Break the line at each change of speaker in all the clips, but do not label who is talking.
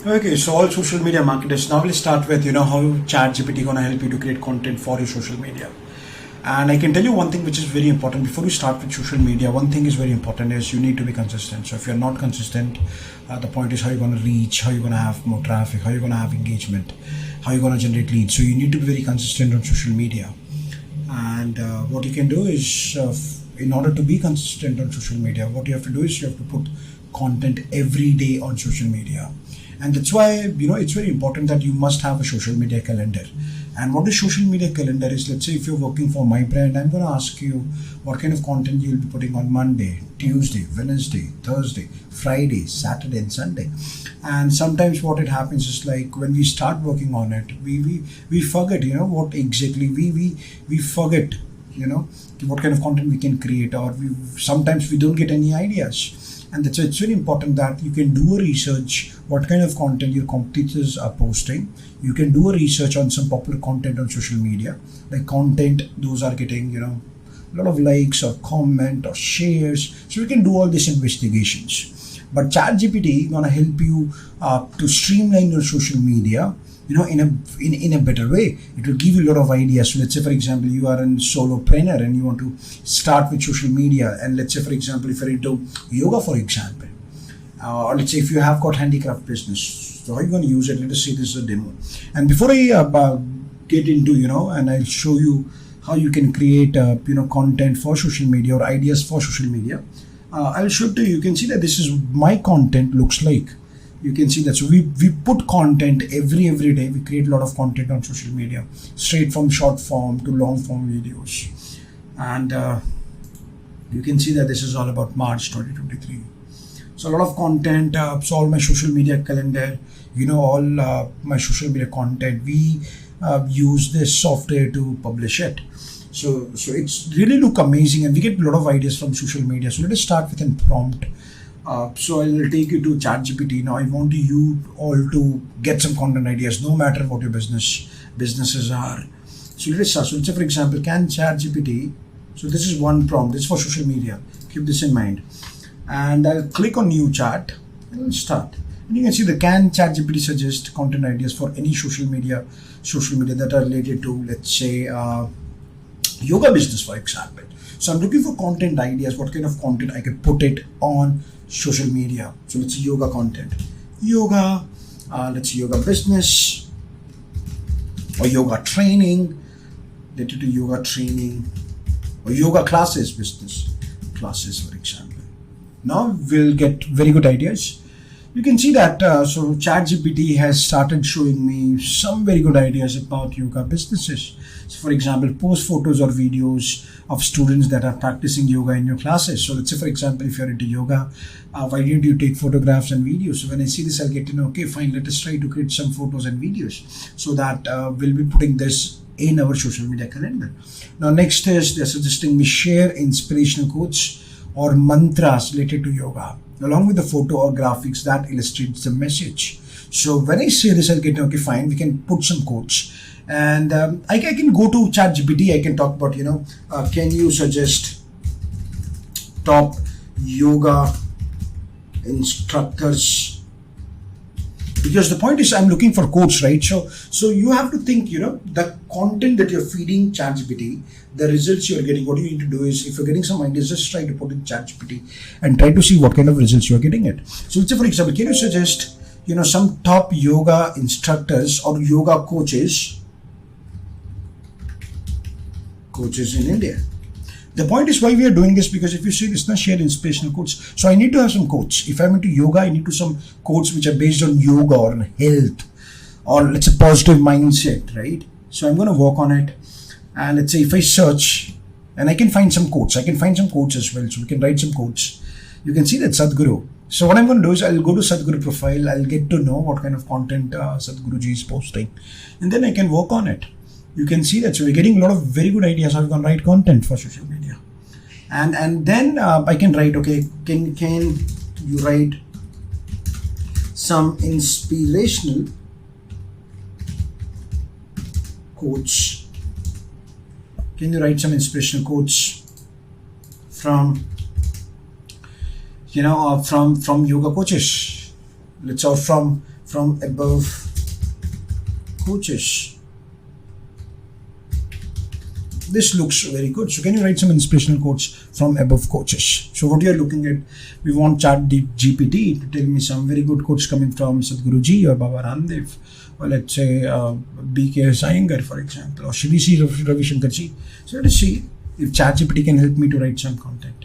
Okay, so all social media marketers. Now let's start with how ChatGPT gonna help you to create content for your social media. And I can tell you one thing which is very important before you start with social media. One thing is very important is you need to be consistent. So if you're not consistent, the point is how you're gonna reach, how you're gonna have more traffic, how you're gonna have engagement, how you're gonna generate leads. So you need to be very consistent on social media. And what you can do is, in order to be consistent on social media, what you have to do is you have to put content every day on social media. And that's why it's very important that you must have a social media calendar. And what is social media calendar is, let's say if you're working for my brand, I'm going to ask you what kind of content you'll be putting on Monday, Tuesday, Wednesday, Thursday, Friday, Saturday, and Sunday. And sometimes what it happens is, like, when we start working on it, we forget what exactly we forget what kind of content we can create, or sometimes we don't get any ideas. And that's why it's very important that you can do a research what kind of content your competitors are posting. You can do a research on some popular content on social media, like content those are getting a lot of likes or comment or shares. So you can do all these investigations. But ChatGPT gonna help you to streamline your social media in a better way. It will give you a lot of ideas. So let's say, for example, you are a solopreneur and you want to start with social media, and let's say, for example, if you're into yoga, for example, or let's say if you have got handicraft business, so how are you going to use it? Let us see, this is a demo. And before I get into and I'll show you how you can create content for social media or ideas for social media, I'll show it to you. You can see that this is my content looks like. You can see that. So we put content every day. We create a lot of content on social media, straight from short form to long form videos. And you can see that this is all about March 2023. So a lot of content. So all my social media calendar, all my social media content, we use this software to publish it. So it's really look amazing, and we get a lot of ideas from social media. So let us start with a prompt. So I will take you to ChatGPT. Now I want you all to get some content ideas, no matter what your businesses are. So let us start. So let's say, for example, can ChatGPT. So this is one prompt. This is for social media. Keep this in mind. And I'll click on new chat and I'll start. And you can see the can ChatGPT suggest content ideas for any social media that are related to, let's say, yoga business, for example. So I'm looking for content ideas. What kind of content I can put it on social media? So let's say yoga content, let's say yoga business or yoga training, related to yoga training or yoga classes, business classes, for example. Now we'll get very good ideas. You can see that so ChatGPT has started showing me some very good ideas about yoga businesses. So for example, post photos or videos of students that are practicing yoga in your classes. So let's say, for example, if you're into yoga, why don't you take photographs and videos? So when I see this, I'll get to know, okay, fine, let us try to create some photos and videos. So that we'll be putting this in our social media calendar. Now next is they're suggesting me share inspirational quotes or mantras related to yoga, along with the photo or graphics that illustrates the message. So when I say this, I'll get, okay, fine, we can put some quotes. And I can go to ChatGPT. I can talk about, can you suggest top yoga instructors? Because the point is, I'm looking for quotes, right? So you have to think, the content that you're feeding ChatGPT, the results you're getting. What you need to do is, if you're getting some ideas, just try to put in ChatGPT and try to see what kind of results you're getting it. So let's say, for example, can you suggest, some top yoga instructors or yoga coaches in India? The point is why we are doing this, because if you see this, share inspirational quotes. So I need to have some quotes. If I'm into yoga, I need to some quotes which are based on yoga or on health, or let's say positive mindset, right? So I'm going to work on it. And let's say if I search, and I can find some quotes. I can find some quotes as well. So we can write some quotes. You can see that Sadhguru. So what I'm going to do is I'll go to Sadhguru profile. I'll get to know what kind of content Sadhguruji is posting. And then I can work on it. You can see that. So we're getting a lot of very good ideas how we can write content for social media. And then I can write, okay, can you write some inspirational quotes? Can you write some inspirational quotes from from yoga coaches, let's say, from from above coaches. This looks very good. So can you write some inspirational quotes from above coaches? So what you are looking at, we want ChatGPT to tell me some very good quotes coming from Sadhguruji or Baba Ramdev, or let's say B.K. Iyengar, for example, or Shri Sri Ravi Shankar ji. So let us see if ChatGPT can help me to write some content.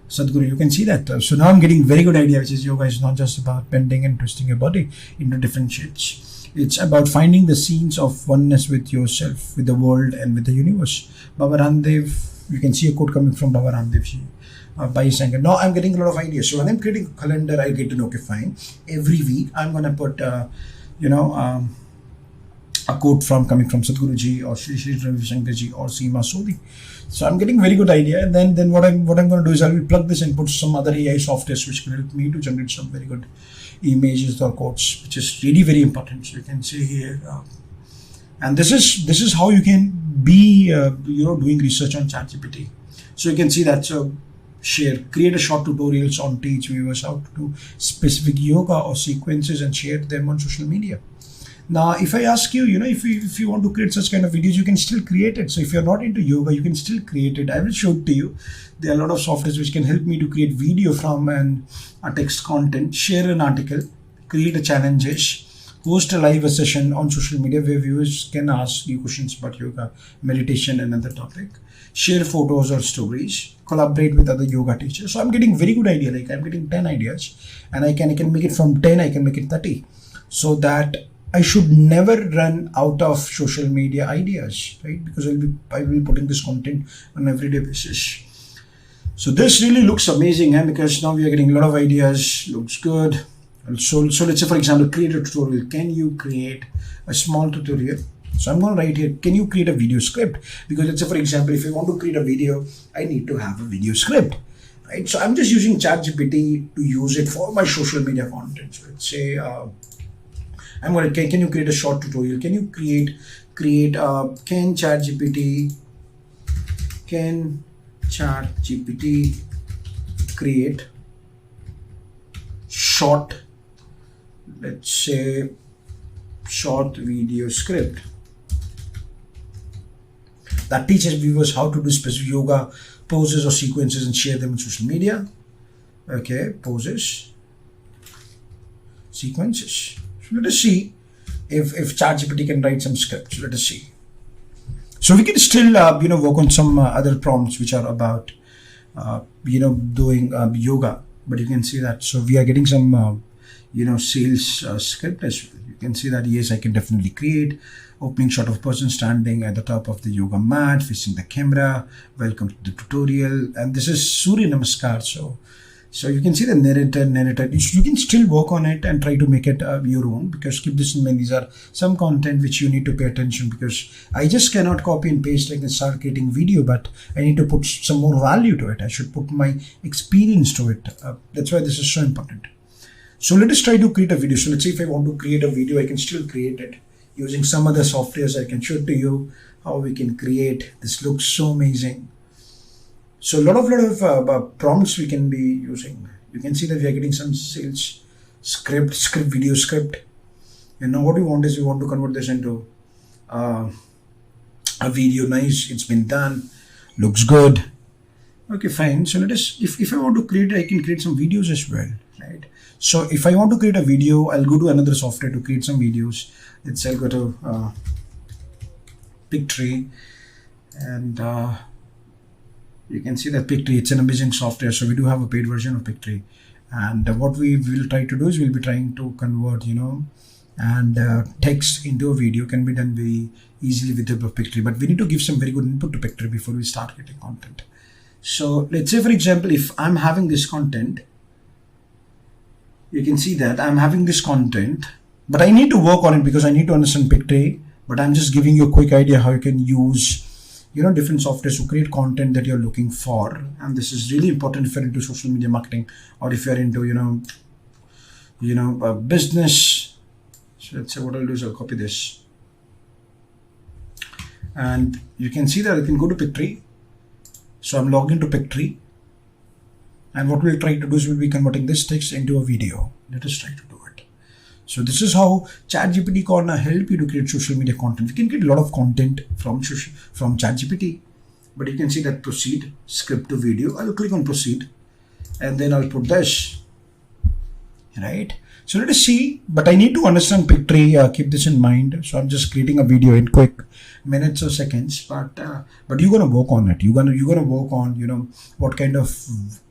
Sadhguru, you can see that. So now I'm getting very good idea, which is yoga is not just about bending and twisting your body into different shapes. It's about finding the scenes of oneness with yourself, with the world, and with the universe. Baba Ramdev, you can see a quote coming from Baba Ramdev ji. By saying, now I'm getting a lot of ideas. So when I'm creating a calendar, I get to know, okay, fine. Every week, I'm going to put, a quote coming from Sadhguruji or Shri Sri Ravi Shankar ji or Seema Sodhi. So I'm getting very good idea. And then what I'm going to do is I will plug this and put some other AI softwares which can help me to generate some very good images or quotes, which is really very important. So you can see here, and this is how you can be doing research on ChatGPT. So you can see that. So create a short tutorials on teach viewers how to do specific yoga or sequences and share them on social media. Now, if I ask you, if you want to create such kind of videos, you can still create it. So if you're not into yoga, you can still create it. I will show it to you. There are a lot of softwares which can help me to create video from a text content, share an article, create a challenges, host a live session on social media where viewers can ask you questions about yoga, meditation, and other topic, share photos or stories, collaborate with other yoga teachers. So I'm getting very good idea. Like I'm getting 10 ideas, and I can make it from 10, I can make it 30, so that I should never run out of social media ideas, right? Because I will be putting this content on an everyday basis. So this really looks amazing, because now we are getting a lot of ideas. Looks good. So let's say, for example, create a tutorial. Can you create a small tutorial? So I'm going to write here, can you create a video script? Because let's say, for example, if I want to create a video, I need to have a video script, right? So I'm just using ChatGPT to use it for my social media content. So let's say, can you create a short tutorial? Can you create can ChatGPT create short, let's say, short video script that teaches viewers how to do specific yoga poses or sequences and share them on social media? Okay, poses, sequences. So let us see if ChatGPT can write some scripts. Let us see. So we can still work on some other prompts which are about doing yoga. But you can see that. So we are getting some sales script as well. You can see that, yes, I can definitely create opening shot of person standing at the top of the yoga mat facing the camera. Welcome to the tutorial, and this is Surya Namaskar. So you can see the narrator. You can still work on it and try to make it your own, because keep this in mind, these are some content which you need to pay attention, because I just cannot copy and paste and start creating video, but I need to put some more value to it. I should put my experience to it. That's why this is so important. So let us try to create a video. So let's say if I want to create a video, I can still create it using some other softwares. I can show it to you how we can create. This looks so amazing. So a lot of prompts we can be using. You can see that we are getting some sales script, video script. And now what we want is we want to convert this into a video. Nice, it's been done. Looks good. Okay, fine. So let us, if I want to create, I can create some videos as well, right? So if I want to create a video, I'll go to another software to create some videos. I'll go to Pictree, and you can see that Pictree, it's an amazing software. So we do have a paid version of Pictree, and what we will try to do is we'll be trying to convert, and text into a video can be done very easily with the help of Pictree. But we need to give some very good input to Pictree before we start creating content. So let's say, for example, if I'm having this content, you can see that I'm having this content, but I need to work on it because I need to understand Pictree. But I'm just giving you a quick idea how you can use different softwares to create content that you're looking for. And this is really important if you're into social media marketing, or if you're into business. So let's say what I'll do is I'll copy this, and you can see that I can go to Pictree. So I'm logged into Pictree, and what we'll try to do is we'll be converting this text into a video. Let us try to do it. So this is how ChatGPT gonna help you to create social media content. You can get a lot of content from ChatGPT, but you can see that proceed, script to video. I'll click on proceed, and then I'll put this, right? So let us see, but I need to understand Pictree, keep this in mind. So I'm just creating a video in quick minutes or seconds, but you're gonna work on it. You're gonna work on, what kind of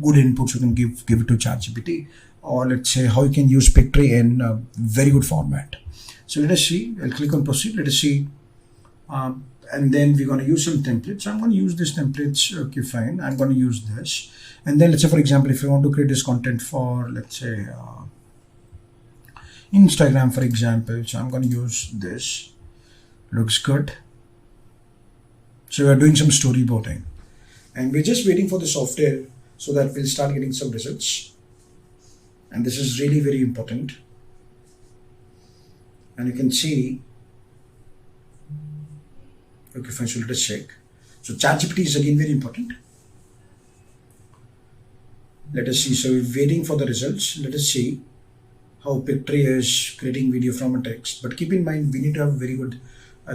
good inputs you can give it to ChatGPT, or let's say how you can use Pictree in a very good format. So let us see. I'll click on proceed. Let us see, and then we're gonna use some templates. I'm gonna use this templates. Okay, fine. I'm gonna use this, and then let's say, for example, if you want to create this content for, let's say, Instagram, for example, so I'm going to use this. Looks good. So we are doing some storyboarding, and we're just waiting for the software so that we'll start getting some results. And this is really very important. And you can see, okay, fine. So let us check. So ChatGPT is again very important. Let us see. So we're waiting for the results. Let us see how Pictree is creating video from a text. But keep in mind, we need to have a very good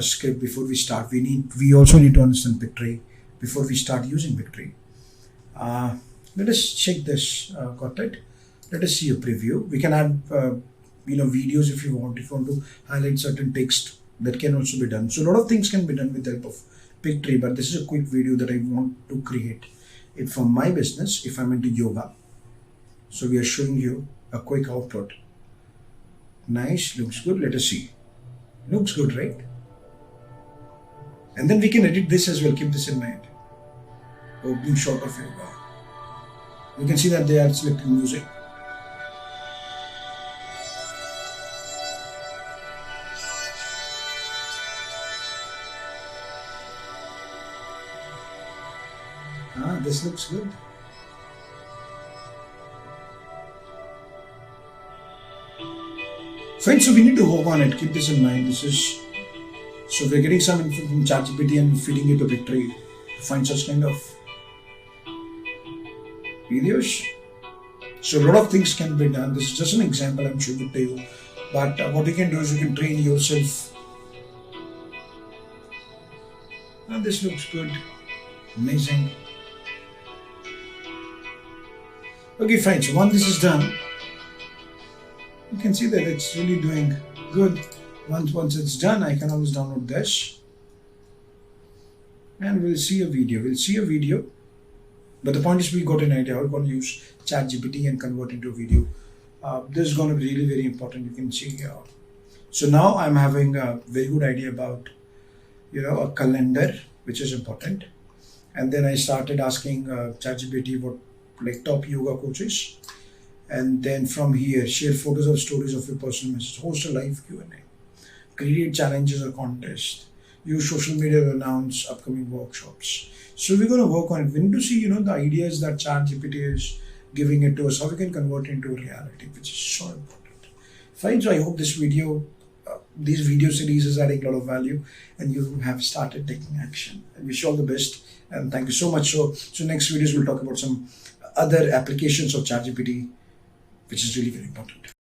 script before we start. We also need to understand Pictree before we start using Pictree. Let us check this. Got it? Let us see a preview. We can add, videos if you want. If you want to highlight certain text, that can also be done. So a lot of things can be done with the help of Pictree. But this is a quick video that I want to create it for my business. If I'm into yoga, so we are showing you a quick output. Nice, looks good. Let us see. Looks good, right? And then we can edit this as well. Keep this in mind. Opening shot of yoga. You can see that they are selecting music. This looks good. Fine, so we need to work on it. Keep this in mind. So we're getting some info from ChatGPT and feeding it to Pictree to find such kind of videos. So a lot of things can be done. This is just an example I'm showing it to you. But what you can do is you can train yourself. And this looks good. Amazing. Okay, fine. So once this is done, you can see that it's really doing good. Once it's done, I can always download this, and we'll see a video. But the point is, we got an idea. We're going to use ChatGPT and convert into a video. This is going to be really very important. You can see. So now I'm having a very good idea about, a calendar, which is important. And then I started asking ChatGPT what top yoga coaches. And then from here, share photos or stories of your personal message, host a live Q&A, create challenges or contests, use social media to announce upcoming workshops. So we're going to work on it. We need to see, the ideas that ChatGPT is giving it to us, how we can convert it into a reality, which is so important. Fine, so I hope this video, these video series is adding a lot of value, and you have started taking action. I wish you all the best, and thank you so much. So next videos we'll talk about some other applications of ChatGPT, which is really very important.